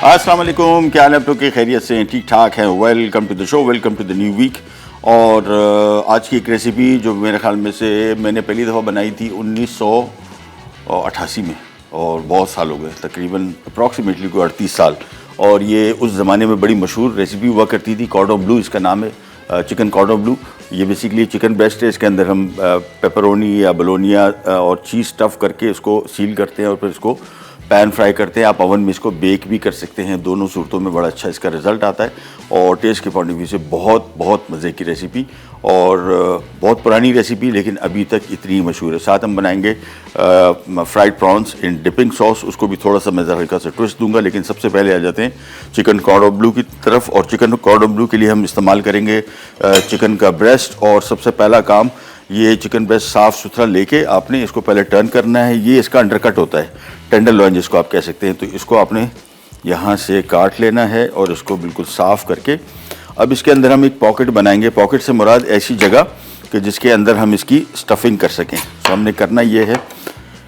अस्सलाम वालेकुम, क्या हाल है आप लोग के? खैरियत से ठीक ठाक हैं? Welcome to the show, welcome to the new week. और आज की एक रेसिपी जो मेरे ख्याल में से मैंने पहली दफ़ा बनाई थी 1988 में, और बहुत साल हो गए, तकरीबन अप्रॉक्सीमेटली कोई 38 साल। और ये उस ज़माने में बड़ी मशहूर रेसिपी हुआ करती थी। कॉर्डन ब्लू इसका नाम है, चिकन कॉर्डन ब्लू। ये बेसिकली चिकन ब्रेस्ट है। इसके अंदर हम पेपरोनी या बलोनिया और चीज़ स्टफ़ करके इसको सील करते हैं और फिर इसको पैन फ्राई करते हैं। आप ओवन में इसको बेक भी कर सकते हैं। दोनों सूरतों में बड़ा अच्छा इसका रिज़ल्ट आता है और टेस्ट के पॉइंट ऑफ व्यू से बहुत बहुत मज़े की रेसिपी, और बहुत पुरानी रेसिपी, लेकिन अभी तक इतनी मशहूर है। साथ हम बनाएंगे फ्राइड प्रॉन्स इन डिपिंग सॉस। उसको भी थोड़ा सा मैं हल्का सा ट्विस्ट दूंगा, लेकिन सबसे पहले आ जाते हैं चिकन कॉर्डन ब्लू की तरफ। और चिकन कॉर्डन ब्लू के लिए हम इस्तेमाल करेंगे चिकन का ब्रेस्ट। और सबसे पहला काम, ये चिकन ब्रेस्ट साफ़ सुथरा लेके आपने इसको पहले टर्न करना है। ये इसका अंडरकट होता है, टेंडर लॉइन जिसको आप कह सकते हैं। तो इसको आपने यहाँ से काट लेना है और इसको बिल्कुल साफ़ करके अब इसके अंदर हम एक पॉकेट बनाएंगे। पॉकेट से मुराद ऐसी जगह कि जिसके अंदर हम इसकी स्टफिंग कर सकें। तो हमने करना ये है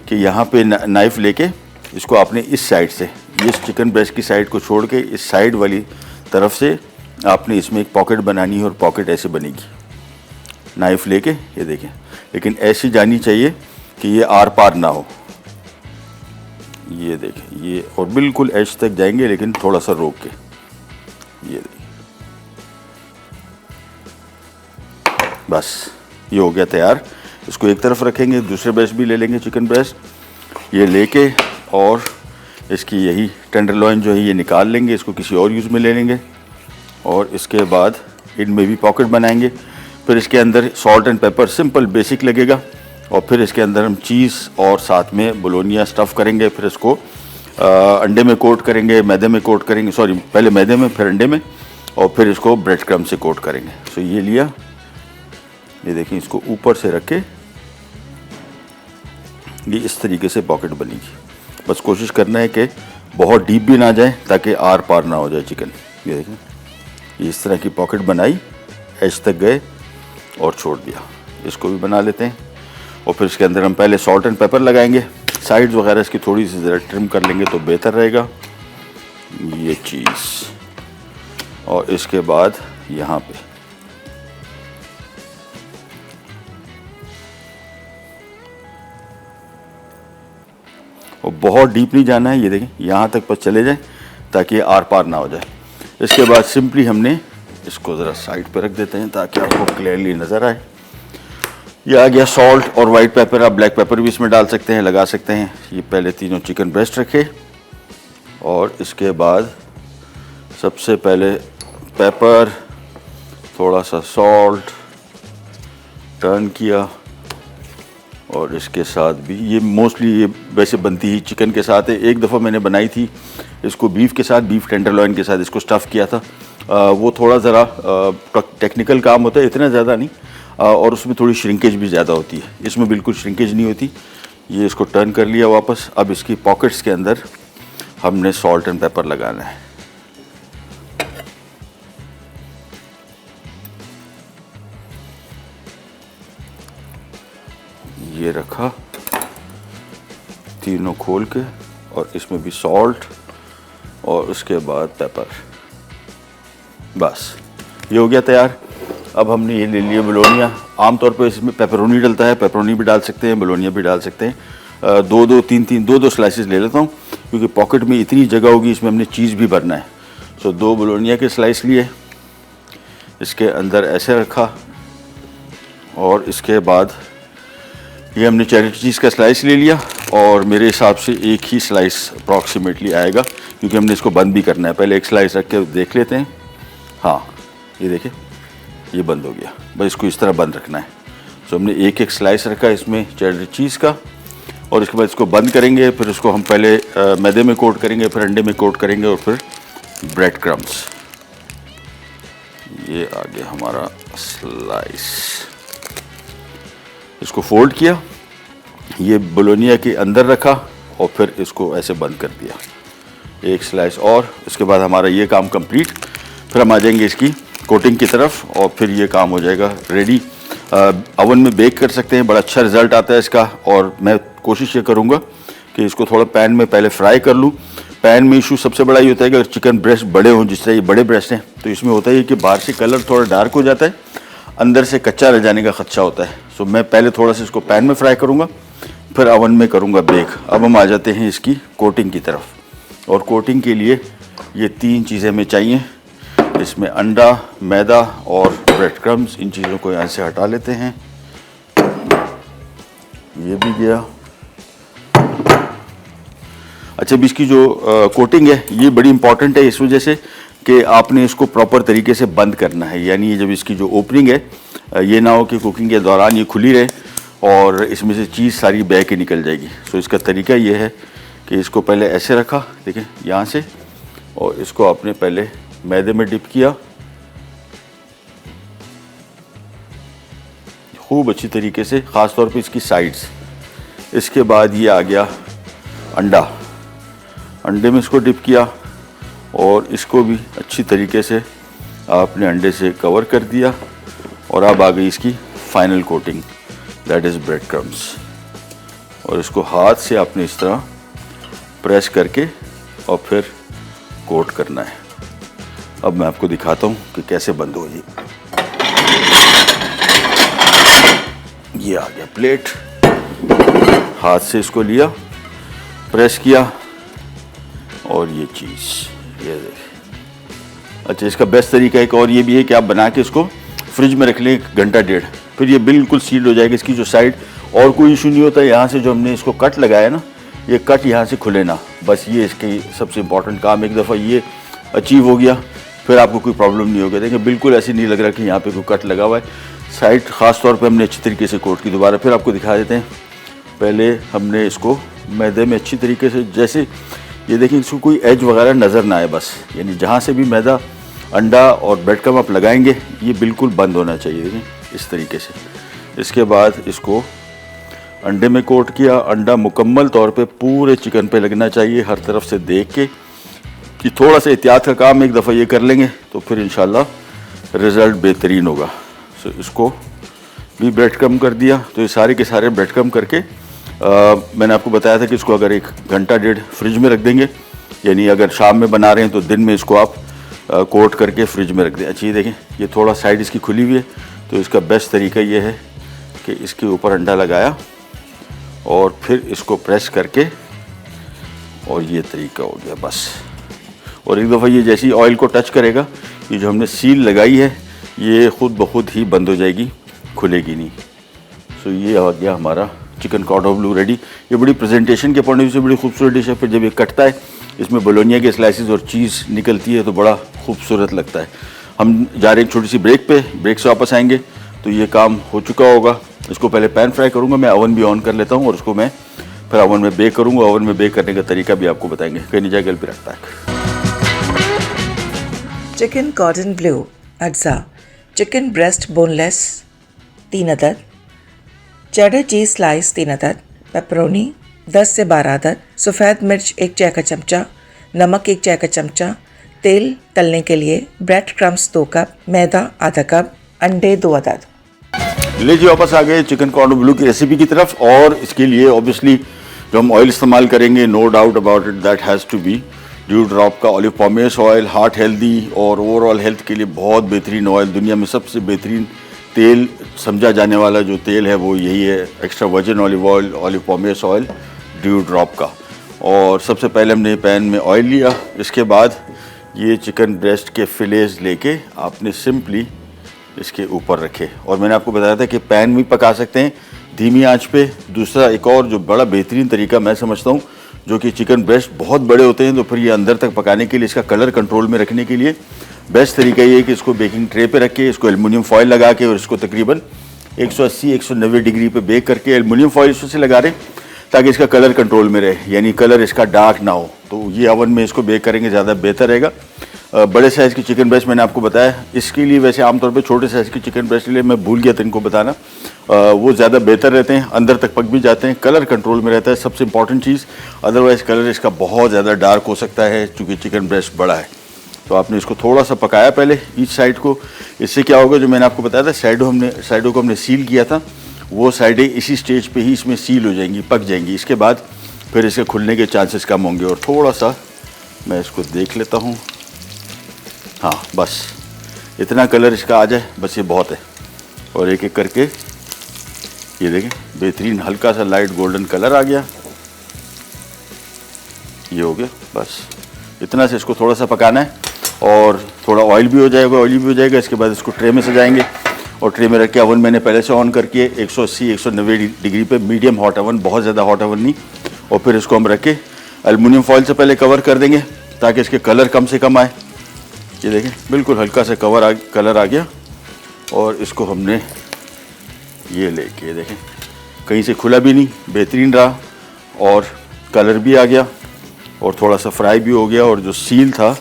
कि यहाँ पे नाइफ़ लेके इसको आपने इस साइड से, इस चिकन ब्रेस्ट की साइड को छोड़ के इस साइड वाली तरफ से आपने इसमें एक पॉकेट बनानी है। और पॉकेट ऐसे बनेगी, नाइफ़ लेके, ये देखें, लेकिन ऐसी जानी चाहिए कि ये आर पार ना हो। ये देखें, ये और बिल्कुल एज तक जाएंगे, लेकिन थोड़ा सा रोक के। ये देखिए, बस ये हो गया तैयार। इसको एक तरफ रखेंगे। दूसरे ब्रेस्ट भी ले लेंगे, चिकन ब्रेस्ट ये लेके, और इसकी यही टेंडरलॉइन जो है ये निकाल लेंगे। इसको किसी और यूज़ में ले लेंगे और इसके बाद इनमें भी पॉकेट बनाएंगे। फिर इसके अंदर salt and paper, simple basic लगेगा। और फिर इसके अंदर हम चीज़ और साथ में बोलोनिया स्टफ़ करेंगे। फिर इसको अंडे में कोट करेंगे, मैदे में कोट करेंगे, सॉरी पहले मैदे में फिर अंडे में, और फिर इसको ब्रेड क्रम से कोट करेंगे। सो ये लिया, ये देखिए, इसको ऊपर से रख के ये इस तरीके से पॉकेट बनेगी। बस कोशिश करना है कि बहुत डीप भी ना जाए ताकि आर पार ना हो जाए चिकन। ये देखें, ये इस तरह की पॉकेट बनाई, एज तक गए और छोड़ दिया। इसको भी बना लेते हैं। और फिर इसके अंदर हम पहले सॉल्ट एंड पेपर लगाएंगे। साइड्स वगैरह इसकी थोड़ी सी ज़रा ट्रिम कर लेंगे तो बेहतर रहेगा। ये चीज़, और इसके बाद यहाँ पे और बहुत डीप नहीं जाना है। ये देखें, यहाँ तक बस चले जाए ताकि आर पार ना हो जाए। इसके बाद सिंपली हमने इसको ज़रा साइड पे रख देते हैं ताकि आपको क्लियरली नज़र आए। ये आ गया सॉल्ट और वाइट पेपर। आप ब्लैक पेपर भी इसमें डाल सकते हैं, लगा सकते हैं। ये पहले तीनों चिकन ब्रेस्ट रखे और इसके बाद सबसे पहले पेपर, थोड़ा सा सॉल्ट, टर्न किया। और इसके साथ भी ये मोस्टली ये वैसे बनती ही चिकन के साथ है। एक दफ़ा मैंने बनाई थी इसको बीफ के साथ, बीफ टेंडरलॉइन के साथ इसको स्टफ़ किया था। वो थोड़ा ज़रा टेक्निकल काम होता है, इतना ज़्यादा नहीं, और उसमें थोड़ी श्रिंकेज भी ज़्यादा होती है। इसमें बिल्कुल श्रिंकेज नहीं होती। ये इसको टर्न कर लिया वापस। अब इसकी पॉकेट्स के अंदर हमने सॉल्ट एंड पेपर लगाना है। ये रखा तीनों खोल के, और इसमें भी सॉल्ट और उसके बाद पेपर। बस ये हो गया तैयार। अब हमने ये ले लिया बोलोनिया। आमतौर पर इसमें पेपरोनी डलता है, पेपरोनी भी डाल सकते हैं, बोलोनिया भी डाल सकते हैं। दो स्लाइसेस ले लेता हूँ क्योंकि पॉकेट में इतनी जगह होगी, इसमें हमने चीज़ भी भरना है। सो 2 बोलोनिया के स्लाइस लिए, इसके अंदर ऐसे रखा, और इसके बाद ये हमने चेडर चीज़ का स्लाइस ले लिया। और मेरे हिसाब से एक ही स्लाइस अप्रॉक्सीमेटली आएगा क्योंकि हमने इसको बंद भी करना है। पहले एक स्लाइस रख के देख लेते हैं। हाँ, ये देखें, ये बंद हो गया। बस इसको इस तरह बंद रखना है। सो हमने एक एक स्लाइस रखा इसमें चेडर चीज़ का, और इसके बाद इसको बंद करेंगे। फिर इसको हम पहले मैदे में कोट करेंगे, फिर अंडे में कोट करेंगे, और फिर ब्रेड क्रम्स। ये आ गया हमारा स्लाइस। इसको फोल्ड किया, ये बोलोनिया के अंदर रखा, और फिर इसको ऐसे बंद कर दिया। एक स्लाइस और, इसके बाद हमारा ये काम कंप्लीट। फिर हम आ जाएंगे इसकी कोटिंग की तरफ, और फिर ये काम हो जाएगा रेडी। ओवन में बेक कर सकते हैं, बड़ा अच्छा रिज़ल्ट आता है इसका। और मैं कोशिश ये करूँगा कि इसको थोड़ा पैन में पहले फ्राई कर लूँ। पैन में इशू सबसे बड़ा ये होता है कि अगर चिकन ब्रेस्ट बड़े हों, जिस तरह ये बड़े ब्रेस्ट हैं, तो इसमें होता है कि बाहर से कलर थोड़ा डार्क हो जाता है, अंदर से कच्चा रह जाने का खदशा होता है। सो मैं पहले थोड़ा सा इसको पैन में फ्राई करूँगा, फिर ओवन में करूँगा बेक। अब हम आ जाते हैं इसकी कोटिंग की तरफ, और कोटिंग के लिए ये 3 चीज़ें हमें चाहिए। इसमें अंडा, मैदा और ब्रेड क्रम्स, इन चीज़ों को यहाँ से हटा लेते हैं। ये भी गया। अच्छा, अब इसकी जो कोटिंग है ये बड़ी इंपॉर्टेंट है इस वजह से कि आपने इसको प्रॉपर तरीके से बंद करना है। यानी ये जब इसकी जो ओपनिंग है ये ना हो कि कुकिंग के दौरान ये खुली रहे और इसमें से चीज़ सारी बह के निकल जाएगी। सो इसका तरीका ये है कि इसको पहले ऐसे रखा, देखें यहाँ से, और इसको आपने पहले मैदे में डिप किया खूब अच्छी तरीके से, ख़ास तौर पे इसकी साइड्स। इसके बाद ये आ गया अंडा, अंडे में इसको डिप किया और इसको भी अच्छी तरीके से आपने अंडे से कवर कर दिया। और अब आ गई इसकी final coating, that is bread crumbs. और इसको हाथ से आपने इस तरह प्रेस करके और फिर कोट करना है। अब मैं आपको दिखाता हूँ कि कैसे बंद हो। ये आ गया प्लेट, हाथ से इसको लिया, प्रेस किया, और ये चीज़ ये देखिए। अच्छा, इसका बेस्ट तरीका एक और ये भी है कि आप बना के इसको फ्रिज में रख लें 1 घंटा 1.5, फिर ये बिल्कुल सील्ड हो जाएगी इसकी जो साइड, और कोई इशू नहीं होता। यहाँ से जो हमने इसको कट लगाया ना, ये कट यहाँ से खुले ना, बस ये इसकी सबसे इम्पॉर्टेंट काम। एक दफ़ा ये अचीव हो गया फिर आपको कोई प्रॉब्लम नहीं होगी। देखिए बिल्कुल ऐसे नहीं लग रहा कि यहाँ पे कोई कट लगा हुआ है। साइड ख़ास तौर पे हमने अच्छी तरीके से कोट की। दोबारा फिर आपको दिखा देते हैं। पहले हमने इसको मैदे में अच्छी तरीके से, जैसे ये देखिए इसको कोई एज वगैरह नज़र ना आए, बस यानी जहाँ से भी मैदा, अंडा और ब्रेड क्रम्ब आप लगाएंगे ये बिल्कुल बंद होना चाहिए, देखिए इस तरीके से। इसके बाद इसको अंडे में कोट किया। अंडा मुकम्मल तौर पे पूरे चिकन पे लगना चाहिए, हर तरफ से देख के। कि थोड़ा सा एहतियात का काम एक दफ़ा ये कर लेंगे तो फिर इंशाल्लाह रिज़ल्ट बेहतरीन होगा। सो इसको भी ब्रेड क्रम्ब कर दिया। तो ये सारे के सारे ब्रेड क्रम्ब करके मैंने आपको बताया था कि इसको अगर 1 घंटा 1.5 फ्रिज में रख देंगे, यानी अगर शाम में बना रहे हैं तो दिन में इसको आप कोट करके फ्रिज में रख दें। अच्छी देखें ये थोड़ा साइड इसकी खुली हुई है, तो इसका बेस्ट तरीका ये है कि इसके ऊपर अंडा लगाया और फिर इसको प्रेस करके, और ये तरीका हो गया बस। और एक दफ़ा ये जैसे ही ऑयल को टच करेगा, ये जो हमने सील लगाई है ये ख़ुद ब खुद ही बंद हो जाएगी, खुलेगी नहीं। सो ये आ गया हमारा चिकन कॉर्डन ब्लू रेडी। ये बड़ी प्रेजेंटेशन के पॉइंट ऑफ व्यू से बड़ी खूबसूरत डिश है। फिर जब ये कटता है, इसमें बोलोनिया के स्लाइसेस और चीज़ निकलती है तो बड़ा खूबसूरत लगता है। हम जा रहे हैं एक छोटी सी ब्रेक पे, ब्रेक से वापस आएंगे तो ये काम हो चुका होगा। इसको पहले पैन फ्राई करूँगा, मैं ओवन भी ऑन कर लेता हूँ और उसको मैं फिर ओवन में बेक करूँगा। ओवन में बेक करने का तरीका भी आपको बताएंगे। कहीं नहीं जाएगा, B right back. Chicken cordon bleu अज्जा, चिकन ब्रेस्ट बोनलेस 3 अदद, चेडर चीज़ स्लाइस 3 अदद, पेपरोनी 10 से 12 अदद, सफ़ेद मिर्च 1 चाय का चमचा, नमक 1 चाय का चमचा, तेल तलने के लिए, ब्रेड क्रम्स 2 कप, मैदा आधा कप, अंडे 2 अदद। लीजिए वापस आ गए चिकन कॉर्डन ब्लू की रेसिपी की तरफ। और इसके लिए ऑब्वियसली जो हम ऑयल इस्तेमाल करेंगे, no doubt about it, that has to be dew drop का olive pomace oil. Heart healthy और ओवरऑल हेल्थ के लिए बहुत बेहतरीन ऑयल। दुनिया में सबसे बेहतरीन तेल समझा जाने वाला जो तेल है वो यही है, extra virgin olive oil, olive pomace oil, Dew drop का। और सबसे पहले हमने पैन में ऑयल लिया। इसके बाद ये चिकन ब्रेस्ट के फिलेज लेके आपने सिंपली इसके ऊपर रखे। और मैंने आपको बताया था कि पैन में पका सकते हैं धीमी आंच पे। दूसरा एक और जो बड़ा बेहतरीन तरीका मैं समझता हूँ, जो कि चिकन ब्रेस्ट बहुत बड़े होते हैं तो फिर ये अंदर तक पकाने के लिए, इसका कलर कंट्रोल में रखने के लिए बेस्ट तरीका ये है कि इसको बेकिंग ट्रे पे रख के, इसको एल्युमिनियम फॉयल लगा के और इसको तकरीबन 180-190 डिग्री पे बेक करके, एल्युमिनियम फॉयल इससे लगा रहे ताकि इसका कलर कंट्रोल में रहे, यानी कलर इसका डार्क ना हो। तो ये ओवन में इसको बेक करेंगे ज़्यादा बेहतर रहेगा। बड़े साइज़ की चिकन ब्रेस्ट मैंने आपको बताया, इसके लिए वैसे आमतौर पे छोटे साइज़ की चिकन ब्रेस्ट के लिए मैं भूल गया था इनको बताना, वो ज़्यादा बेहतर रहते हैं, अंदर तक पक भी जाते हैं, कलर कंट्रोल में रहता है सबसे इंपॉर्टेंट चीज़। अदरवाइज़ कलर इसका बहुत ज़्यादा डार्क हो सकता है चूँकि चिकन ब्रेस्ट बड़ा है। तो आपने इसको थोड़ा सा पकाया पहले ईच साइड को। इससे क्या होगा, जो मैंने आपको बताया था साइडों को हमने सील किया था, वो साइडें इसी स्टेज पे ही इसमें सील हो जाएंगी, पक जाएंगी। इसके बाद फिर इसके खुलने के चांसेस कम होंगे। और थोड़ा सा मैं इसको देख लेता हूँ। हाँ बस इतना कलर इसका आ जाए, बस ये बहुत है। और एक एक करके ये देखें, बेहतरीन हल्का सा लाइट गोल्डन कलर आ गया। ये हो गया, बस इतना से इसको थोड़ा सा पकाना है और थोड़ा ऑयल भी हो जाएगा, ऑयली भी हो जाएगा। इसके बाद इसको ट्रे में सजाएंगे और ट्रे में रख के ओवन मैंने पहले से ऑन करके 180-190 डिग्री पे मीडियम हॉट ओवन, बहुत ज़्यादा हॉट ओवन नहीं। और फिर इसको हम रख के एल्युमिनियम फॉइल से पहले कवर कर देंगे ताकि इसके कलर कम से कम आए। ये देखें बिल्कुल हल्का सा कलर आ गया। और इसको हमने ये लेके देखें कहीं से खुला भी नहीं, बेहतरीन रहा और कलर भी आ गया और थोड़ा सा फ्राई भी हो गया और जो सील था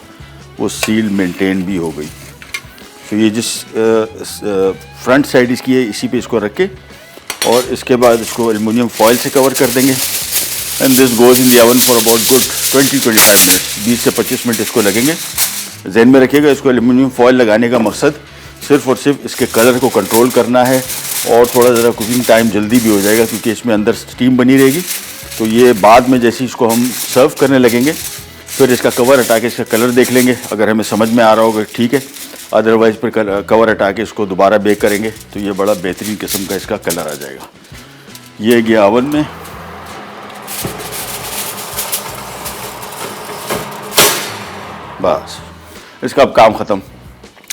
वो सील मेंटेन भी हो गई। तो ये जिस फ्रंट साइड इसकी है इसी पे इसको रख के और इसके बाद इसको एल्युमिनियम फॉइल से कवर कर देंगे। And this goes in the oven for about good 20-25 minutes, 20 से 25 मिनट इसको लगेंगे। जहन में रखिएगा इसको एल्युमिनियम फॉइल लगाने का मकसद सिर्फ़ और सिर्फ इसके कलर को कंट्रोल करना है और थोड़ा ज़रा कुकिंग टाइम जल्दी भी हो जाएगा क्योंकि इसमें अंदर स्टीम बनी रहेगी। तो ये बाद में जैसे इसको हम सर्व करने लगेंगे फिर इसका कवर हटा के इसका कलर देख लेंगे, अगर हमें समझ में आ रहा होगा ठीक है, अदरवाइज़ फिर कवर हटा के इसको दोबारा बेक करेंगे तो ये बड़ा बेहतरीन किस्म का इसका कलर आ जाएगा। ये गया ओवन में। बस इसका अब काम ख़त्म,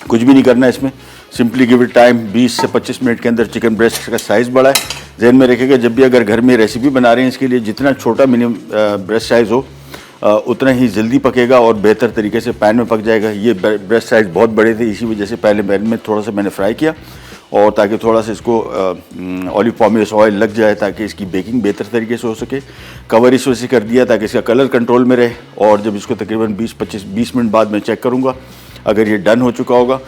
कुछ भी नहीं करना है इसमें। सिंपली गिव इट टाइम, 20 से 25 मिनट के अंदर चिकन ब्रेस्ट का साइज़ बड़ा है। जहन में रखिएगा जब भी अगर घर में रेसिपी बना रहे हैं इसके लिए जितना छोटा मिनिमम ब्रेस्ट साइज़ हो उतना ही जल्दी पकेगा और बेहतर तरीके से पैन में पक जाएगा। ये ब्रेस्ट साइज़ बहुत बड़े थे, इसी वजह से पहले पैन में थोड़ा सा मैंने फ्राई किया और ताकि थोड़ा सा इसको ऑलिव पॉमेस ऑयल लग जाए ताकि इसकी बेकिंग बेहतर तरीके से हो सके। कवर इस वजह से कर दिया ताकि इसका कलर कंट्रोल में रहे और जब इसको तकरीबन 20 मिनट बाद मैं चेक करूँगा, अगर ये डन हो चुका होगा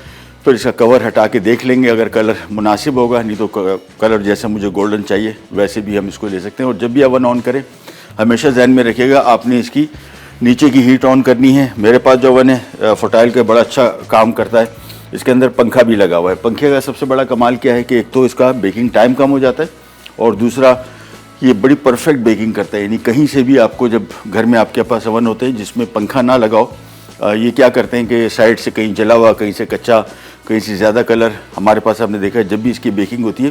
फिर इसका कवर हटा के देख लेंगे, अगर कलर मुनासिब होगा, नहीं तो कलर जैसा मुझे गोल्डन चाहिए वैसे भी हम इसको ले सकते हैं। और जब भी ओवन ऑन करें हमेशा ध्यान में रखिएगा आपने इसकी नीचे की हीट ऑन करनी है। मेरे पास जो ओवन है फोटाइल का बड़ा अच्छा काम करता है, इसके अंदर पंखा भी लगा हुआ है। पंखे का सबसे बड़ा कमाल क्या है कि एक तो इसका बेकिंग टाइम कम हो जाता है और दूसरा ये बड़ी परफेक्ट बेकिंग करता है। यानी कहीं से भी आपको जब घर में आपके पास ओवन होते हैं जिसमें पंखा ना लगाओ, ये क्या करते हैं कि साइड से कहीं जला हुआ, कहीं से कच्चा, कहीं से ज़्यादा कलर, हमारे पास आपने देखा है जब भी इसकी बेकिंग होती है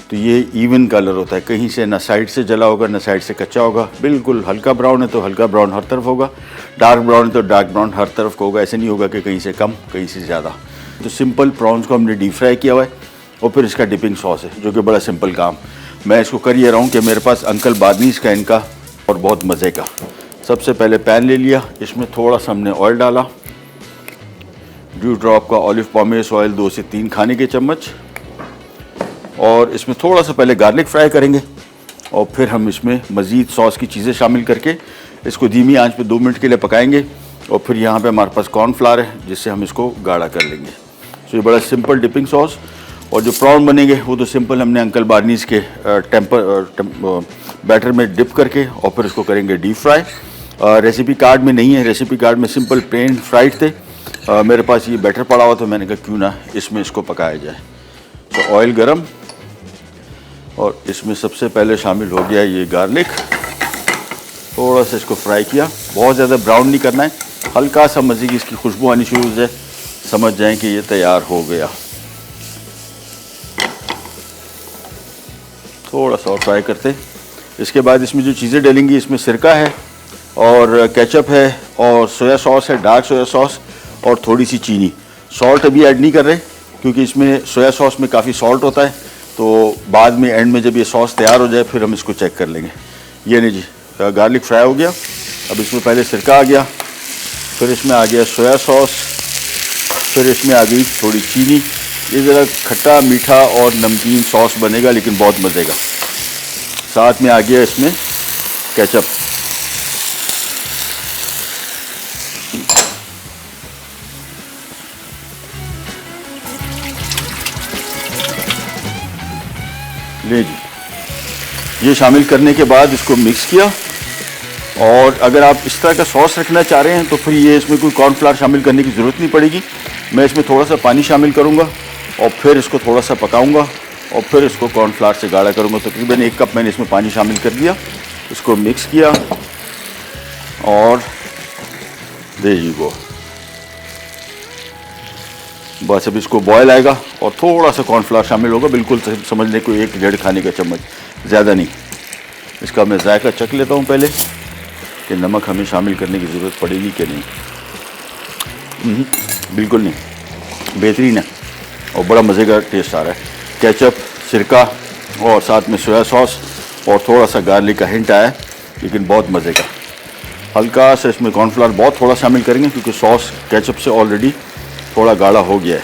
तो ये इवन कलर होता है, कहीं से ना साइड से जला होगा ना साइड से कच्चा होगा। बिल्कुल हल्का ब्राउन है तो हल्का ब्राउन हर तरफ होगा, डार्क ब्राउन है तो डार्क ब्राउन हर तरफ होगा। ऐसे नहीं होगा कि कहीं से कम कहीं से ज़्यादा। तो सिंपल प्रॉन्स को हमने डीप फ्राई किया हुआ है और फिर इसका डिपिंग सॉस है जो कि बड़ा सिंपल काम। मैं इसको कर ये रहा हूँ कि मेरे पास अंकल बादनीस का इनका और बहुत मज़े का। सबसे पहले पैन ले लिया, इसमें थोड़ा सा हमने ऑयल डाला, ड्यू ड्रॉप का ऑलिव पॉमेस ऑयल 2 से 3 खाने के चम्मच, और इसमें थोड़ा सा पहले गार्लिक फ्राई करेंगे और फिर हम इसमें मज़ीद सॉस की चीज़ें शामिल करके इसको धीमी आंच पे 2 मिनट के लिए पकाएंगे। और फिर यहाँ पे हमारे पास कॉर्नफ्लावर है जिससे हम इसको गाढ़ा कर लेंगे। तो ये बड़ा सिंपल डिपिंग सॉस। और जो प्रॉन बनेंगे वो तो सिंपल हमने अंकल बार्नीस के बैटर में डिप करके और फिर इसको करेंगे डीप फ्राई। रेसिपी कार्ड में नहीं है, रेसिपी कार्ड में सिंपल प्लेन फ्राइड थे। मेरे पास ये बैटर पड़ा हुआ तो मैंने कहा क्यों ना इसमें इसको पकाया जाए। तो ऑयल गरम और इसमें सबसे पहले शामिल हो गया ये गार्लिक। थोड़ा सा इसको फ्राई किया, बहुत ज़्यादा ब्राउन नहीं करना है, हल्का सा मज़े की इसकी खुशबू आनी शुरू हो जाए, समझ जाएं कि ये तैयार हो गया। थोड़ा सा और फ्राई करते। इसके बाद इसमें जो चीज़ें डलेंगी, इसमें सिरका है और केचप है और सोया सॉस है, डार्क सोया सॉस, और थोड़ी सी चीनी। सॉल्ट अभी ऐड नहीं कर रहे क्योंकि इसमें सोया सॉस में काफ़ी सॉल्ट होता है, तो बाद में एंड में जब ये सॉस तैयार हो जाए फिर हम इसको चेक कर लेंगे। ये नहीं जी, गार्लिक फ्राई हो गया। अब इसमें पहले सिरका आ गया, फिर इसमें आ गया सोया सॉस, फिर इसमें आ गई थोड़ी चीनी। ये ज़रा खट्टा मीठा और नमकीन सॉस बनेगा लेकिन बहुत मज़े का। साथ में आ गया इसमें केचप। ले जी, ये शामिल करने के बाद इसको मिक्स किया। और अगर आप इस तरह का सॉस रखना चाह रहे हैं तो फिर ये इसमें कोई कॉर्नफ्लावर शामिल करने की ज़रूरत नहीं पड़ेगी। मैं इसमें थोड़ा सा पानी शामिल करूँगा और फिर इसको थोड़ा सा पकाऊंगा और फिर इसको कॉर्नफ्लावर से गाढ़ा करूँगा। तकरीबन 1 कप मैंने इसमें पानी शामिल कर दिया, इसको मिक्स किया और देयर यू गो। बस अब इसको बॉयल आएगा और थोड़ा सा कॉर्नफ्लावर शामिल होगा, बिल्कुल समझ लें कोई 1-1.5 खाने का चम्मच, ज़्यादा नहीं। इसका मैं जायका चख लेता हूँ पहले कि नमक हमें शामिल करने की ज़रूरत पड़ेगी कि नहीं। बिल्कुल नहीं, बेहतरीन है और बड़ा मज़े का टेस्ट आ रहा है। केचप, सिरका और साथ में सोया सॉस और थोड़ा सा गार्लिक का हिंट आया है, लेकिन बहुत मज़े का। हल्का सा इसमें कॉर्नफ्लावर बहुत थोड़ा शामिल करेंगे क्योंकि सॉस केचप से ऑलरेडी थोड़ा गाढ़ा हो गया है।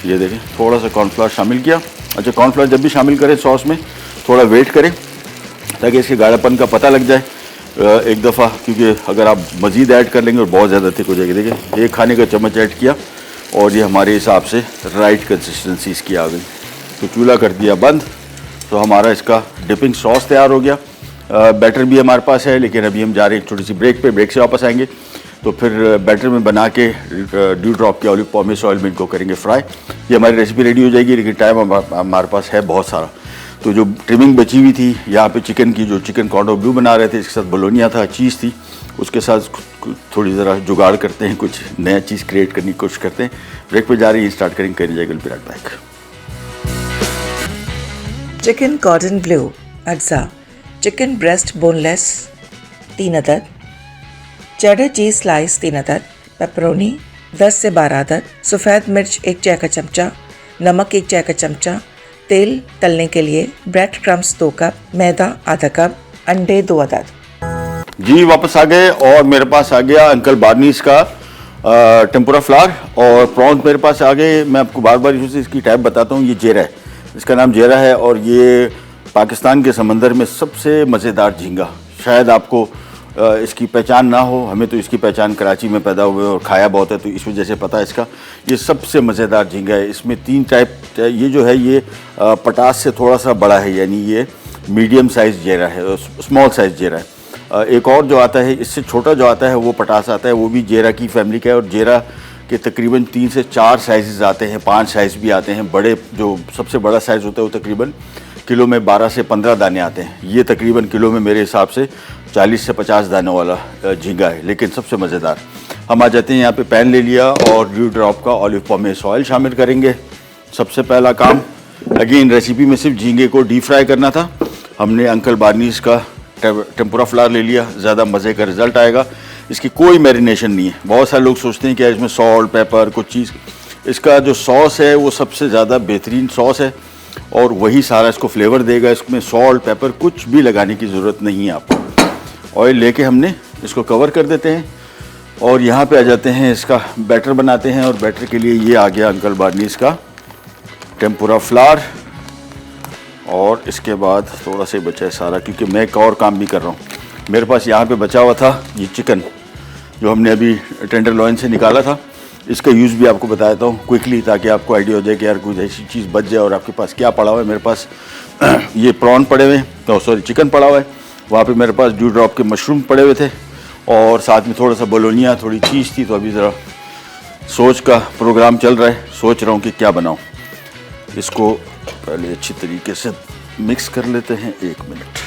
ये देखें, थोड़ा सा कॉर्नफ्लावर शामिल किया। अच्छा, कॉर्नफ्लावर जब भी शामिल करें सॉस में थोड़ा वेट करें ताकि इसके गाढ़ापन का पता लग जाए एक दफ़ा, क्योंकि अगर आप मज़ीद ऐड कर लेंगे और बहुत ज़्यादा थिक हो जाएगी। देखिए 1 खाने का चम्मच ऐड किया और ये हमारे हिसाब से राइट कंसिस्टेंसी इसकी आ गई। तो चूल्हा कर दिया बंद। तो हमारा इसका डिपिंग सॉस तैयार हो गया। बैटर भी हमारे पास है, लेकिन अभी हम जा रहे हैं छोटी सी ब्रेक पे, ब्रेक से वापस आएंगे तो फिर बैटर में बना के ड्यू ड्रॉप के ऑलिव पॉमेस ऑयल में इनको करेंगे फ्राई। ये हमारी रेसिपी रेडी हो जाएगी, लेकिन टाइम हमारे पास है बहुत सारा। तो जो ट्रिमिंग बची हुई थी यहाँ पे चिकन की, जो चिकन कॉर्डो ब्लू बना रहे थे, इसके साथ बोलोनिया था, चीज़ थी, उसके साथ थोड़ी ज़रा जुगाड़ करते हैं, कुछ नया चीज़ क्रिएट करने की कोशिश करते हैं। ब्रेक पे जा रही है, स्टार्ट करेंगे, करी जाएगा will be right back. Chicken cordon bleu अज्जा, चिकन ब्रेस्ट बोनलेस 3 अदद, चेडर चीज स्लाइस 3 अदद, पेपरोनी 10 से 12 अदद, सफ़ेद मिर्च 1 चाय का चमचा, नमक 1 चाय का चमचा, तेल तलने के लिए, ब्रेड क्रम्स 2 कप, मैदा आधा कप, अंडे 2 अदद। जी वापस आ गए और मेरे पास आ गया अंकल बार्नीज का टेम्पुरा फ्लावर और प्रॉन्स मेरे पास आ गए। मैं आपको बार बार इसकी टाइप बताता हूँ। ये जेरा है, इसका नाम जेरा है और ये पाकिस्तान के समंदर में सबसे मज़ेदार झींगा। शायद आपको इसकी पहचान ना हो, हमें तो इसकी पहचान कराची में पैदा हुए और खाया बहुत है तो इस वजह से पता है इसका। ये सबसे मज़ेदार झींगा है। इसमें 3 टाइप, ये जो है ये पटास से थोड़ा सा बड़ा है, यानी ये मीडियम साइज़ जेरा है, स्मॉल साइज़ जेरा है। एक और जो आता है इससे छोटा जो आता है वो पटास आता है, वो भी जेरा की फैमिली का है और जेरा के तकरीबन 3 से 4 साइज़ आते हैं, 5 साइज़ भी आते हैं। बड़े जो सबसे बड़ा साइज़ होता है वो तकरीबन किलो में 12 से 15 दाने आते हैं। ये तकरीबन किलो में मेरे हिसाब से 40 से 50 दानों वाला झींगा है, लेकिन सबसे मज़ेदार। हम आ जाते हैं यहाँ पे, पैन ले लिया और ड्यू ड्रॉप का ऑलिव पॉमेस ऑयल शामिल करेंगे। सबसे पहला काम, अगेन रेसिपी में सिर्फ झींगे को डीप फ्राई करना था। हमने अंकल बार्नीज का टेम्पुरा फ्लावर ले लिया, ज़्यादा मज़े का रिज़ल्ट आएगा। इसकी कोई मैरिनेशन नहीं है। बहुत सारे लोग सोचते हैं कि इसमें सॉल्ट, पेपर, कुछ चीज़, इसका जो सॉस है वो सबसे ज़्यादा बेहतरीन सॉस है और वही सारा इसको फ्लेवर देगा। इसमें सॉल्ट, पेपर कुछ भी लगाने की ज़रूरत नहीं है आपको। ऑयल लेके हमने इसको कवर कर देते हैं और यहाँ पे आ जाते हैं, इसका बैटर बनाते हैं। और बैटर के लिए ये आ गया अंकल बार्नीज का टेम्पुरा फ्लावर और इसके बाद थोड़ा सा बचा है सारा, क्योंकि मैं एक और काम भी कर रहा हूँ। मेरे पास यहाँ पे बचा हुआ था ये चिकन जो हमने अभी टेंडर लॉइन से निकाला था। इसका यूज़ भी आपको बताता हूँ क्विकली, ताकि आपको आइडिया हो जाए कि यार कुछ ऐसी चीज़ बच जाए और आपके पास क्या पड़ा हुआ है। मेरे पास ये प्रॉन पड़े हुए हैं, तो सॉरी चिकन पड़ा हुआ है। वहाँ पे मेरे पास ड्यू ड्रॉप के मशरूम पड़े हुए थे और साथ में थोड़ा सा बोलोनिया, थोड़ी चीज़ थी। तो अभी ज़रा सोच का प्रोग्राम चल रहा है, सोच रहा हूँ कि क्या बनाऊँ। इसको पहले अच्छी तरीके से मिक्स कर लेते हैं। 1 मिनट।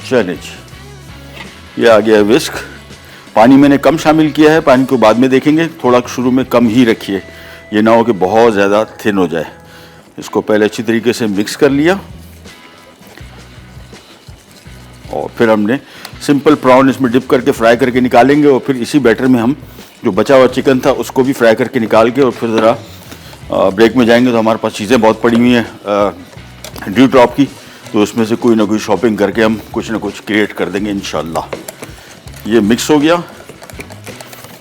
चलिए जी, ये आ गया विस्क। पानी मैंने कम शामिल किया है, पानी को बाद में देखेंगे। थोड़ा शुरू में कम ही रखिए, ये ना हो कि बहुत ज़्यादा थिन हो जाए। इसको पहले अच्छी तरीके से मिक्स कर लिया और फिर हमने सिंपल प्रॉन इसमें डिप करके फ्राई करके निकालेंगे और फिर इसी बैटर में हम जो बचा हुआ चिकन था उसको भी फ्राई करके निकाल के और फिर ज़रा ब्रेक में जाएंगे। तो हमारे पास चीज़ें बहुत पड़ी हुई हैं ड्यू ड्रॉप की, तो उसमें से कोई ना कोई शॉपिंग करके हम कुछ ना कुछ क्रिएट कर देंगे इंशाल्लाह। ये मिक्स हो गया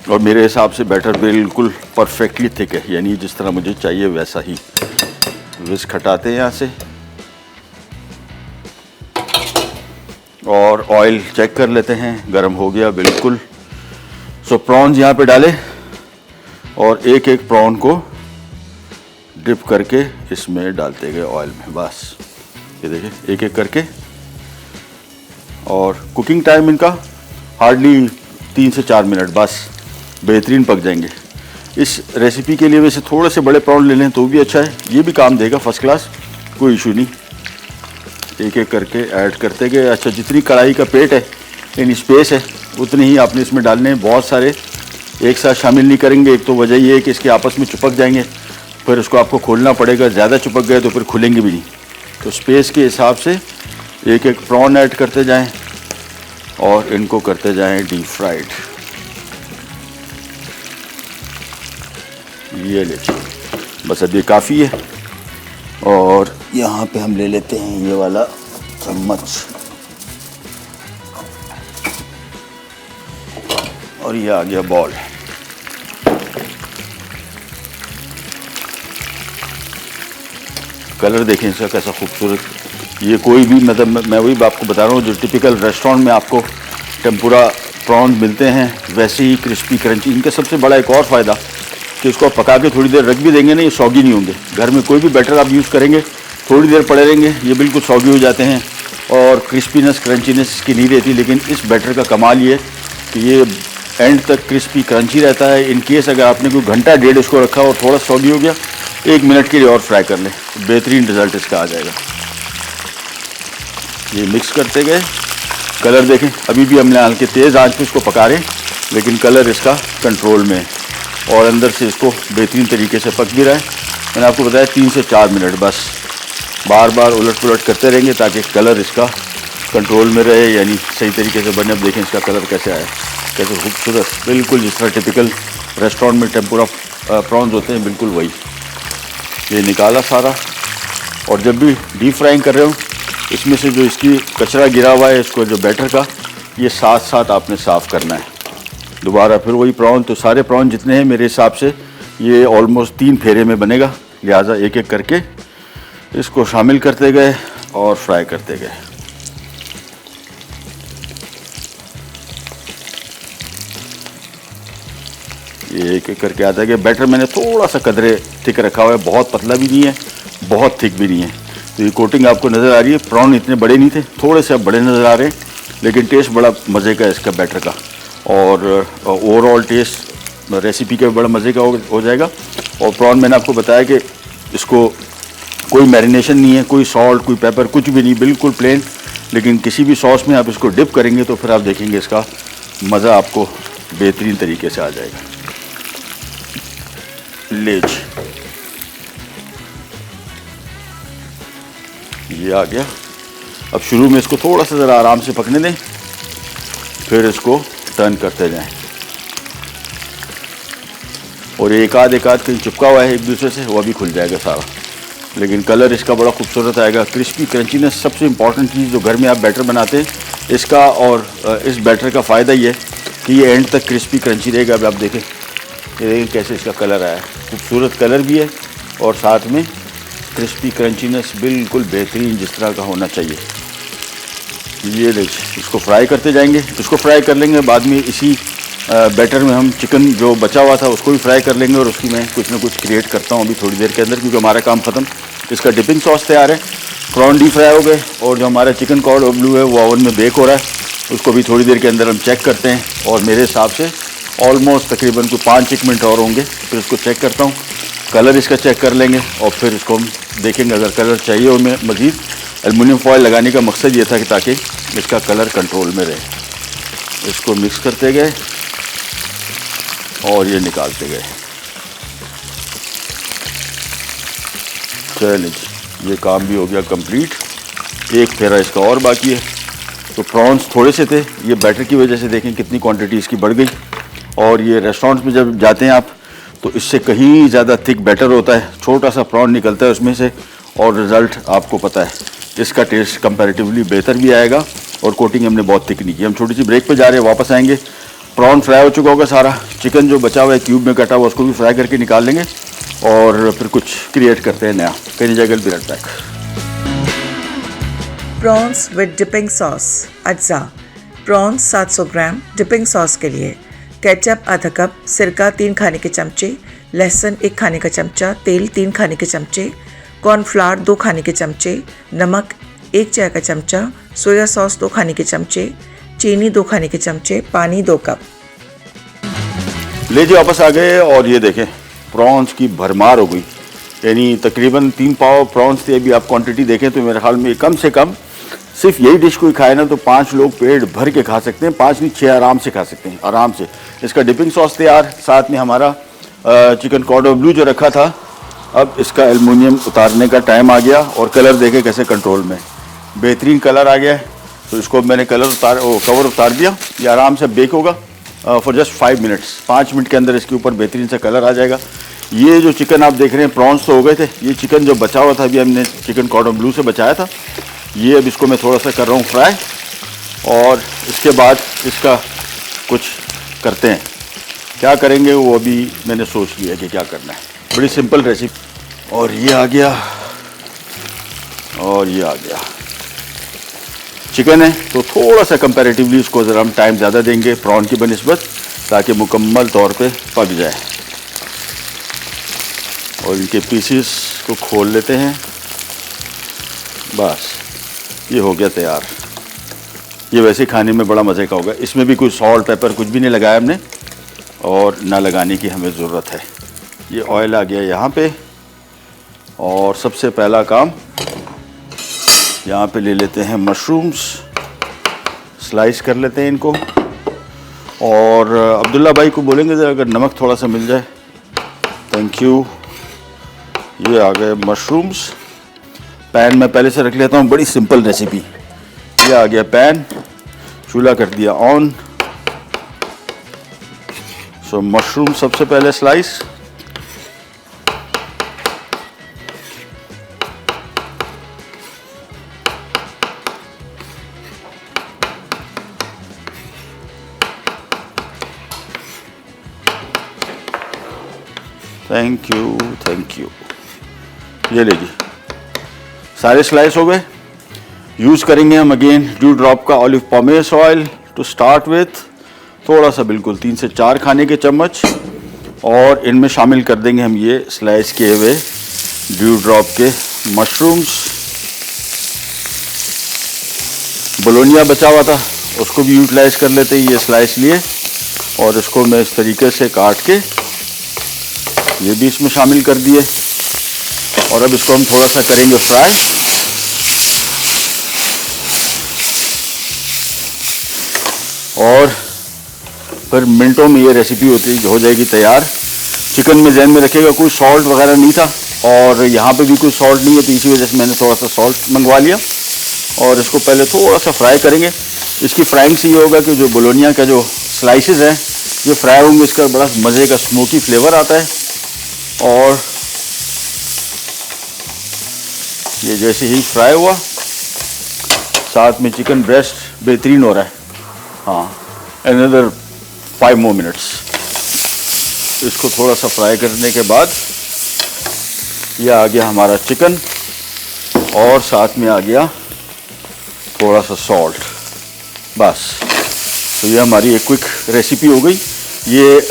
और मेरे हिसाब से बैटर बिल्कुल परफेक्टली थिक है, यानी जिस तरह मुझे चाहिए वैसा ही। विस्क हटाते हैं यहाँ से और ऑयल चेक कर लेते हैं, गर्म हो गया बिल्कुल। सो प्रॉन्स यहाँ पे डालें और एक एक प्रॉन को डिप करके इसमें डालते गए ऑयल में। बस ये देखिए एक एक करके। और कुकिंग टाइम इनका हार्डली 3 से 4 मिनट, बस बेहतरीन पक जाएंगे। इस रेसिपी के लिए वैसे थोड़े से बड़े प्रॉन ले लें तो भी अच्छा है, ये भी काम देगा फर्स्ट क्लास, कोई इशू नहीं। एक एक करके ऐड करते गए। अच्छा, जितनी कढ़ाई का पेट है यानी स्पेस है उतने ही आपने इसमें डालने हैं। बहुत सारे एक साथ शामिल नहीं करेंगे। एक तो वजह ये है कि इसके आपस में चिपक जाएंगे, फिर उसको आपको खोलना पड़ेगा। ज़्यादा चिपक गए तो फिर खुलेंगे भी नहीं। तो स्पेस के हिसाब से एक एक प्रॉन ऐड करते जाएं और इनको करते जाएं डीप फ्राइड। ये लीजिए, बस अब ये काफ़ी है। और यहाँ पे हम ले लेते हैं ये वाला चम्मच और ये आ गया बॉल। कलर देखें इसका कैसा खूबसूरत। ये कोई भी मतलब मैं वही आपको बता रहा हूँ जो टिपिकल रेस्टोरेंट में आपको टेम्पुरा प्रॉन्स मिलते हैं वैसे ही क्रिस्पी क्रंची। इनका सबसे बड़ा एक और फ़ायदा कि इसको आप पका के थोड़ी देर रख भी देंगे ना, ये सॉगी नहीं होंगे। घर में कोई भी बैटर आप यूज़ करेंगे थोड़ी देर पड़े रहेंगे ये बिल्कुल सॉगी हो जाते हैं और क्रिस्पीनेस क्रंचीनेस इसकी नहीं रहती। लेकिन इस बैटर का कमाल ये कि ये एंड तक क्रिस्पी क्रंची रहता है। इन केस अगर आपने कोई घंटा डेढ़ इसको रखा और थोड़ा सॉगी हो गया, 1 मिनट के लिए और फ्राई कर लें, बेहतरीन रिज़ल्ट इसका आ जाएगा। ये मिक्स करते गए। कलर देखें, अभी भी हमने हल्के तेज़ आंच पे इसको पका रहे लेकिन कलर इसका कंट्रोल में है और अंदर से इसको बेहतरीन तरीके से पक भी रहा है। मैंने आपको बताया 3 से 4 मिनट, बस बार बार उलट पुलट करते रहेंगे ताकि कलर इसका कंट्रोल में रहे, यानी सही तरीके से बने। अब देखें इसका कलर कैसे आया, कैसे खूबसूरत, बिल्कुल जिस तरह टिपिकल रेस्टोरेंट में टेम्पुरा प्रॉन्स होते हैं बिल्कुल वही। ये निकाला सारा। और जब भी डीप फ्राइंग कर रहे हो इसमें से जो इसकी कचरा गिरा हुआ है इसको जो बैटर का, ये साथ साथ आपने साफ़ करना है। दोबारा फिर वही प्रॉन, तो सारे प्रॉन जितने हैं मेरे हिसाब से ये ऑलमोस्ट 3 फेरे में बनेगा, लिहाजा एक एक करके इसको शामिल करते गए और फ्राई करते गए। ये एक एक करके आता है कि बैटर मैंने थोड़ा सा कदरे थिक रखा हुआ है, बहुत पतला भी नहीं है बहुत थिक भी नहीं है। तो ये कोटिंग आपको नज़र आ रही है। प्रॉन इतने बड़े नहीं थे, थोड़े से अब बड़े नज़र आ रहे हैं, लेकिन टेस्ट बड़ा मज़े का है इसका बैटर का और ओवरऑल टेस्ट रेसिपी के बड़ा मज़े का हो जाएगा। और प्रॉन मैंने आपको बताया कि इसको कोई मैरिनेशन नहीं है, कोई सॉल्ट कोई पेपर कुछ भी नहीं, बिल्कुल प्लेन। लेकिन किसी भी सॉस में आप इसको डिप करेंगे तो फिर आप देखेंगे इसका मज़ा आपको बेहतरीन तरीके से आ जाएगा। लेज ये आ गया। अब शुरू में इसको थोड़ा सा ज़रा आराम से पकने दें, फिर इसको टर्न करते जाएं। और एक आध कहीं चिपका हुआ है एक दूसरे से, वो भी खुल जाएगा सारा। लेकिन कलर इसका बड़ा खूबसूरत आएगा। क्रिस्पी क्रंचीनेस सबसे इम्पॉर्टेंट चीज़ जो घर में आप बैटर बनाते हैं इसका, और इस बैटर का फ़ायदा ये है कि ये एंड तक क्रिस्पी क्रंची रहेगा। अब आप देखें, ये देखें कैसे इसका कलर आया, खूबसूरत कलर भी है और साथ में क्रिस्पी क्रंचीनेस बिल्कुल बेहतरीन जिस तरह का होना चाहिए। ये देखिए, इसको फ्राई करते जाएंगे। इसको फ्राई कर लेंगे, बाद में इसी बैटर में हम चिकन जो बचा हुआ था उसको भी फ्राई कर लेंगे और उसकी मैं कुछ ना कुछ क्रिएट करता हूँ अभी थोड़ी देर के अंदर, क्योंकि हमारा काम ख़त्म। इसका डिपिंग सॉस तैयार है, प्रॉन डीप फ्राई हो गए और जो हमारा चिकन कॉर्डो ब्लू है वो ओवन में बेक हो रहा है, उसको भी थोड़ी देर के अंदर हम चेक करते हैं। और मेरे हिसाब से ऑलमोस्ट तकरीबन कोई 5-1 मिनट और होंगे, फिर इसको चेक करता हूँ। कलर इसका चेक कर लेंगे और फिर इसको हम देखेंगे। अगर कलर चाहिए हो में मज़ीद, एल्युमिनियम फॉयल लगाने का मकसद ये था कि ताकि इसका कलर कंट्रोल में रहे। इसको मिक्स करते गए और ये निकालते गए। चलिए जी, ये काम भी हो गया कंप्लीट। एक फेरा इसका और बाकी है। तो प्रॉन्स थोड़े से थे, ये बैटर की वजह से देखें कितनी क्वांटिटी इसकी बढ़ गई। और ये रेस्टोरेंट्स में जब जाते हैं आप तो इससे कहीं ज़्यादा थिक बैटर होता है, छोटा सा प्रॉन निकलता है उसमें से और रिज़ल्ट आपको पता है इसका टेस्ट कंपैरेटिवली बेहतर भी आएगा। और कोटिंग हमने बहुत थिक नहीं की। हम छोटी सी ब्रेक पे जा रहे हैं, वापस आएंगे। प्रॉन फ्राई हो चुका होगा सारा, चिकन जो बचा हुआ है क्यूब में कटा हुआ उसको भी फ्राई करके निकाल लेंगे और फिर कुछ क्रिएट करते हैं नया। कहीं जगह भी रहता है। Prawns with dipping sauce. अज्जा प्रॉन्स 700 ग्राम। डिपिंग सॉस के लिए केचप आधा कप, सिरका 3 खाने के चमचे, लहसुन 1 खाने का चमचा, तेल 3 खाने के चमचे, कॉर्नफ्लावर 2 खाने के चमचे, नमक 1 चाय का चमचा, सोया सॉस 2 खाने के चमचे, चीनी 2 खाने के चमचे, पानी 2 कप। ले जी वापस आ गए और ये देखें प्रॉन्स की भरमार हो गई। यानी तकरीबन 3 पाव प्रॉन्स थे। अभी आप क्वांटिटी देखें तो मेरे ख्याल में कम से कम सिर्फ यही डिश कोई खाए ना तो 5 लोग पेट भर के खा सकते हैं, 5 नहीं 6 आराम से खा सकते हैं, आराम से। इसका डिपिंग सॉस तैयार, साथ में हमारा चिकन कॉर्डो ब्लू जो रखा था। अब इसका एल्युमिनियम उतारने का टाइम आ गया और कलर देखें कैसे कंट्रोल में, बेहतरीन कलर आ गया है। तो इसको मैंने कवर उतार दिया। ये आराम से बेक होगा फॉर जस्ट 5 मिनट्स। 5 मिनट के अंदर इसके ऊपर बेहतरीन सा कलर आ जाएगा। ये जो चिकन आप देख रहे हैं, प्रॉन्स तो हो गए थे, ये चिकन जो बचा हुआ था अभी हमने चिकन कॉर्डो ब्लू से बचाया था, ये अब इसको मैं थोड़ा सा कर रहा हूँ फ्राई, और इसके बाद इसका कुछ करते हैं। क्या करेंगे वो अभी मैंने सोच लिया कि क्या करना है। बड़ी सिंपल रेसिपी। और ये आ गया, और ये आ गया। चिकन है तो थोड़ा सा कंपैरेटिवली इसको ज़रा हम टाइम ज़्यादा देंगे प्रॉन की बनिस्बत, ताकि मुकम्मल तौर पे पक जाए। और इनके पीसेस को खोल लेते हैं। बस ये हो गया तैयार। ये वैसे खाने में बड़ा मज़े का होगा। इसमें भी कोई सॉल्ट पेपर कुछ भी नहीं लगाया हमने, और ना लगाने की हमें ज़रूरत है। ये ऑयल आ गया यहाँ पे, और सबसे पहला काम यहाँ पे ले लेते हैं मशरूम्स, स्लाइस कर लेते हैं इनको। और अब्दुल्ला भाई को बोलेंगे ज़रा अगर नमक थोड़ा सा मिल जाए। Thank you. ये आ गए मशरूम्स। पैन में पहले से रख लेता हूँ, बड़ी सिंपल रेसिपी। ये आ गया पैन, चूल्हा कर दिया ऑन। सो मशरूम सबसे पहले slice, thank you thank you. ये लीजिए सारे स्लाइस हो गए। यूज़ करेंगे हम अगेन ड्यू ड्रॉप का olive pomace oil to start with, थोड़ा सा बिल्कुल 3 से 4 खाने के चम्मच। और इनमें शामिल कर देंगे हम ये स्लाइस किए हुए ड्यू ड्रॉप के मशरूम्स। बोलोनिया बचा हुआ था उसको भी यूटिलाइज कर लेते हैं। ये स्लाइस लिए और इसको मैं इस तरीके से काट के ये भी इसमें शामिल कर दिए। और अब इसको हम थोड़ा सा करेंगे फ्राई। और फिर मिनटों में ये रेसिपी हो जाएगी तैयार। चिकन में जहन में रखिएगा कोई सॉल्ट वगैरह नहीं था, और यहाँ पे भी कोई सॉल्ट नहीं है, तो इसी वजह से मैंने थोड़ा सा सॉल्ट मंगवा लिया। और इसको पहले थोड़ा सा फ्राई करेंगे। इसकी फ्राइंग से ये होगा कि जो बोलोनिया का जो स्लाइसेस हैं ये फ्राई होंगे, इसका बड़ा मज़े का स्मोकी फ्लेवर आता है। और ये जैसे ही फ्राई हुआ, साथ में चिकन ब्रेस्ट बेहतरीन हो रहा है। हाँ, अनदर 5 more minutes। इसको थोड़ा सा फ्राई करने के बाद ये आ गया हमारा चिकन, और साथ में आ गया थोड़ा सा सॉल्ट। बस, तो ये हमारी एक क्विक रेसिपी हो गई। ये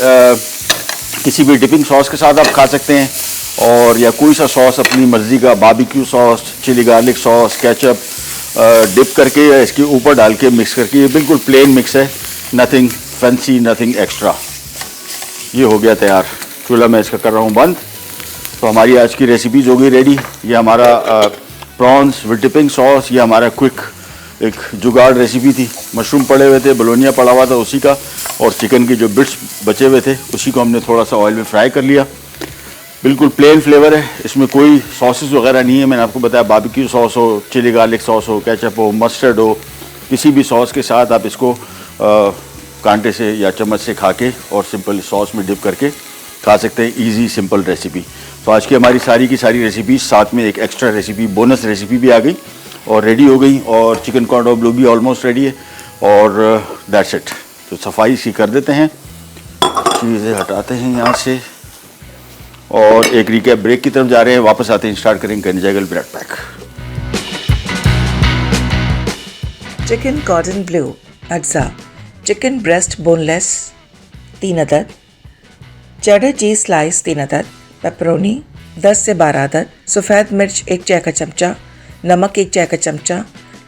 किसी भी डिपिंग सॉस के साथ आप खा सकते हैं, और या कोई सा सॉस अपनी मर्ज़ी का, barbecue sauce, chilli garlic sauce, ketchup dip करके या इसके ऊपर डाल के मिक्स करके। ये बिल्कुल प्लेन मिक्स है, नथिंग फैंसी, नथिंग एक्स्ट्रा। ये हो गया तैयार। चूल्हा मैं इसका कर रहा हूँ बंद। तो हमारी आज की रेसिपीज़ हो गई रेडी। ये हमारा प्रॉन्स विद डिपिंग सॉस, ये हमारा क्विक एक जुगाड़ रेसिपी थी। मशरूम पड़े हुए थे, बोलोनिया पड़ा हुआ था उसी का, और चिकन के जो बिट्स बचे हुए थे उसी को हमने थोड़ा सा ऑयल में फ्राई कर लिया। बिल्कुल प्लेन फ्लेवर है, इसमें कोई सॉसेस वगैरह नहीं है। मैंने आपको बताया बारबेक्यू सॉस हो, चिली गार्लिक सॉस हो, केचप हो, मस्टर्ड हो, किसी भी सॉस के साथ आप इसको कांटे से या चम्मच से खा के और सिंपल सॉस में डिप करके खा सकते हैं। Easy simple recipe. तो आज की हमारी सारी की सारी रेसिपी, साथ में एक एक्स्ट्रा रेसिपी, बोनस रेसिपी भी आ गई और रेडी हो गई। और चिकन कॉर्डो ब्लू भी ऑलमोस्ट रेडी है, और दैट्स इट। तो सफाई सी कर देते हैं, चीज़ें हटाते हैं यहाँ से, और एक रिकैप ब्रेक की तरफ जा रहे हैं। वापस आते हैं, स्टार्ट करेंगे कनिजागल bread pack. Chicken cordon bleu अज्जा, चिकन ब्रेस्ट बोनलेस 3 अदद, चेडर चीज स्लाइस 3 अदद, पेपरोनी 10 से 12 अदद, सफ़ेद मिर्च 1 चाय का चमचा, नमक 1 चाय का चमचा,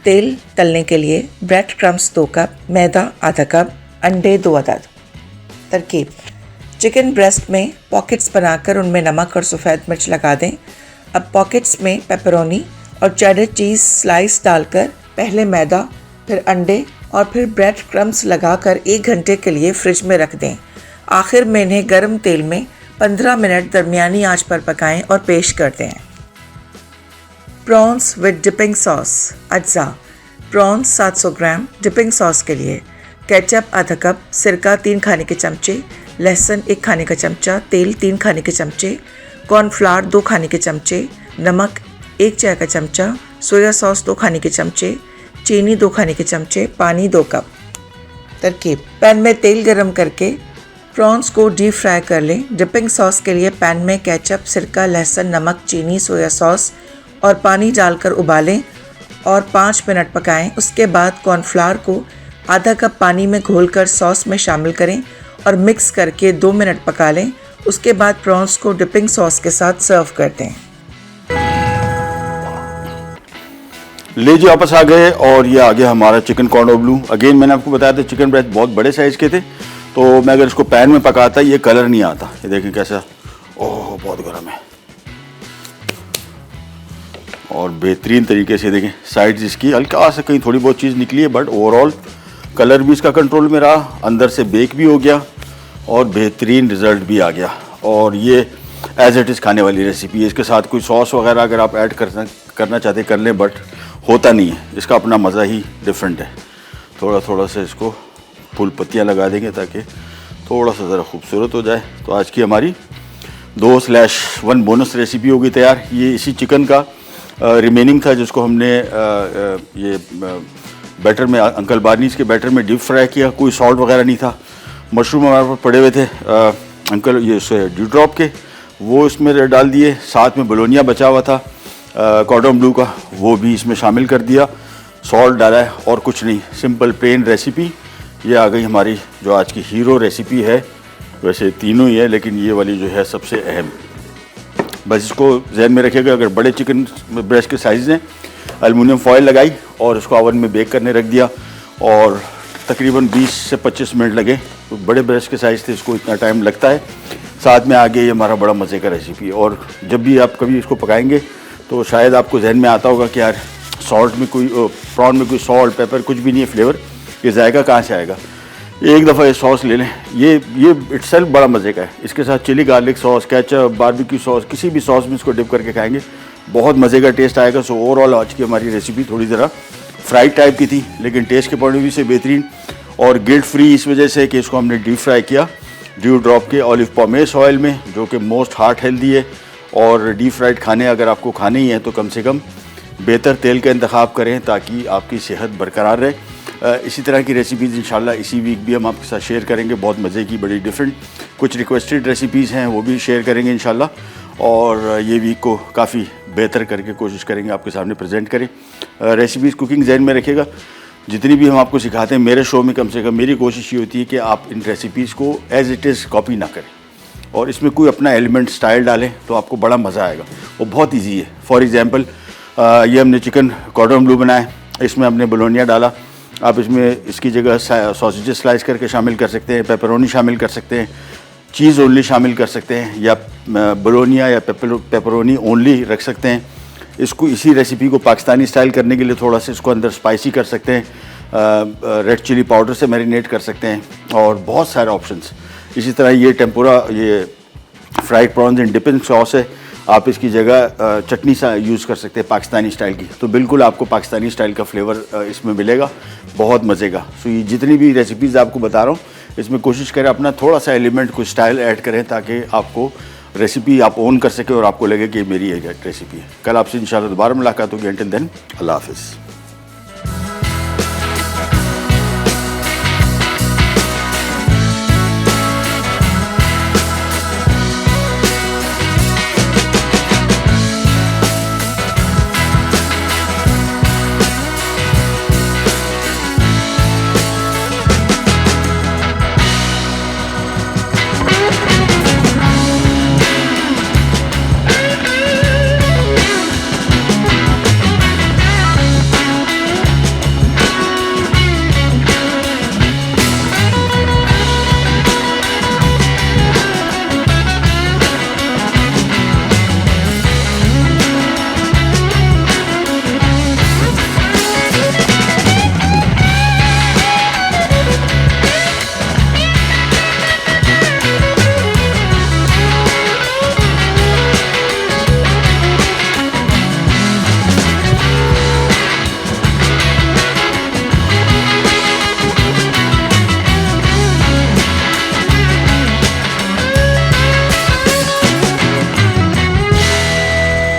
तेल तलने के लिए, ब्रेड क्रम्स 2 कप, मैदा आधा कप, अंडे 2 अदद। तरकीब: चिकन ब्रेस्ट में पॉकेट्स बनाकर उनमें नमक और सफ़ेद मिर्च लगा दें। अब पॉकेट्स में पेपरोनी और चेडर चीज़ स्लाइस डालकर पहले मैदा, फिर अंडे और फिर ब्रेड क्रम्स लगाकर 1 घंटे के लिए फ्रिज में रख दें। आखिर में इन्हें गर्म तेल में 15 मिनट दरमियानी आंच पर पकाएं और पेश कर दें। Prawns with dipping sauce. अज्जा प्रॉन्स 700 ग्राम। डिपिंग सॉस के लिए केचप आधा कप, सिरका 3 खाने के चमचे, लहसुन 1 खाने का चमचा, तेल 3 खाने के चमचे, कॉर्नफ्लावर 2 खाने के चमचे, नमक 1 चाय का चमचा, सोया सॉस 2 खाने के चमचे, चीनी 2 खाने के चमचे, पानी 2 कप। तरकीब: पैन में तेल गरम करके प्रॉन्स को डीप फ्राई कर लें। डिपिंग सॉस के लिए पैन में केचप, सिरका, लहसुन, नमक, चीनी, सोया सॉस और पानी डालकर उबालें और 5 मिनट पकाएं। उसके बाद कॉर्नफ्लावर को आधा कप पानी में घोलकर सॉस में शामिल करें और मिक्स करके 2 मिनट पका लें। उसके बाद प्रॉन्स को डिपिंग सॉस के साथ सर्व कर दें। ले जी वापस आ गए और ये आ गया हमारा चिकन कॉर्डो ब्लू। अगेन मैंने आपको बताया था चिकन ब्रेस्ट बहुत बड़े साइज़ के थे, तो मैं अगर इसको पैन में पकाता ये कलर नहीं आता। ये देखें कैसा, ओह बहुत गर्म है। और बेहतरीन तरीके से देखें साइड्स इसकी हल्का सा कहीं थोड़ी बहुत चीज़ निकली है, बट ओवरऑल कलर भी इसका कंट्रोल में रहा, अंदर से बेक भी हो गया और बेहतरीन रिज़ल्ट भी आ गया। और ये एज इट इज़ खाने वाली रेसिपी है। इसके साथ कोई सॉस वगैरह अगर आप ऐड करना चाहते कर लें, बट होता नहीं है, इसका अपना मज़ा ही डिफरेंट है। थोड़ा थोड़ा सा इसको फूल पत्तियाँ लगा देंगे ताकि थोड़ा सा ज़रा खूबसूरत हो जाए। तो आज की हमारी 2/1 बोनस रेसिपी होगी तैयार। ये इसी चिकन का रिमेनिंग था जिसको हमने ये बैटर में, अंकल बार्नीज़ के बैटर में डीप फ्राई किया। कोई सॉल्ट वगैरह नहीं था। मशरूम हमारे पास पड़े हुए थे अंकल ये ड्यू ड्रॉप के, वो इसमें डाल दिए। साथ में बोलोनिया बचा हुआ था कॉर्डन ब्लू का, वो भी इसमें शामिल कर दिया। सॉल्ट डाला है और कुछ नहीं, सिंपल प्लेन रेसिपी। ये आ गई हमारी जो आज की हीरो रेसिपी है। वैसे तीनों ही है, लेकिन ये वाली जो है सबसे अहम। बस इसको जहन में रखिएगा, अगर बड़े चिकन ब्रेस्ट के साइज़ हैं, एलुमिनियम फॉयल लगाई और उसको ओवन में बेक करने रख दिया और तकरीबन 20 से 25 मिनट लगे। तो बड़े ब्रेस्ट के साइज़ थे, इसको इतना टाइम लगता है। साथ में आगे ये हमारा बड़ा मज़े का रेसिपी। और जब भी आप कभी इसको पकाएंगे तो शायद आपको जहन में आता होगा कि यार सॉल्ट में कोई, प्रॉन में कोई सॉल्ट पेपर कुछ भी नहीं है, फ्लेवर, ये जायका कहाँ से आएगा। एक दफ़ा ये सॉस ले लें, ये इटसेल्फ बड़ा मज़े का है। इसके साथ chilli garlic sauce, ketchup, barbecue sauce, किसी भी सॉस में इसको डिप करके खाएंगे, बहुत मज़े का टेस्ट आएगा। सो ओवरऑल आज की हमारी रेसिपी थोड़ी ज़रा फ्राइड टाइप की थी, लेकिन टेस्ट के पॉइंट ऑफ व्यू से बेहतरीन और गिल्ट फ्री इस वजह से कि इसको हमने डीप फ्राई किया ड्यू ड्रॉप के ऑलिव पॉमेस ऑयल में, जो कि मोस्ट हार्ट हेल्दी है। और डीप फ्राइड खाने अगर आपको खाने ही हैं तो कम से कम बेहतर तेल का इंतखाब करें ताकि आपकी सेहत बरकरार रहे। इसी तरह की रेसिपीज़ इंशाल्लाह इसी वीक भी हम आपके साथ शेयर करेंगे, बहुत मज़े की, बड़ी डिफरेंट। कुछ रिक्वेस्टेड रेसिपीज़ हैं वो भी शेयर करेंगे इंशाल्लाह। और ये वीक को काफ़ी बेहतर करके कोशिश करेंगे आपके सामने प्रेजेंट करें। रेसिपीज़ कुकिंग जहन में रखिएगा, जितनी भी हम आपको सिखाते हैं मेरे शो में, कम से कम मेरी कोशिश ये होती है कि आप इन रेसिपीज़ को एज़ इट इज़ कॉपी ना करें और इसमें कोई अपना एलिमेंट स्टाइल डालें तो आपको बड़ा मज़ा आएगा। वो बहुत ईजी है। फॉर एग्ज़ाम्पल ये हमने चिकन कॉर्डन ब्लू बनाया, इसमें हमने बोलोनिया डाला। आप इसमें इसकी जगह सॉसेजेस स्लाइस करके शामिल कर सकते हैं, पेपरोनी शामिल कर सकते हैं, चीज़ ओनली शामिल कर सकते हैं, या बोलोनिया या पेपरोनी ओनली रख सकते हैं। इसको इसी रेसिपी को पाकिस्तानी स्टाइल करने के लिए थोड़ा सा इसको अंदर स्पाइसी कर सकते हैं, रेड चिली पाउडर से मैरिनेट कर सकते हैं और बहुत सारे ऑप्शंस। इसी तरह ये टेम्पुरा, ये फ्राइड प्रॉन्स इन डिपिंग सॉस है, आप इसकी जगह चटनी सा यूज़ कर सकते हैं पाकिस्तानी स्टाइल की, तो बिल्कुल आपको पाकिस्तानी स्टाइल का फ्लेवर इसमें मिलेगा, बहुत मज़े का। सो ये जितनी भी रेसिपीज़ आपको बता रहा हूँ इसमें कोशिश करें अपना थोड़ा सा एलिमेंट, कुछ स्टाइल ऐड करें ताकि आपको रेसिपी आप ओन कर सकें और आपको लगे कि मेरी एक रेसिपी है। कल आपसे इंशाल्लाह दोबारा मुलाकात होगी। अंटिल देन, अल्लाह हाफ़िज़।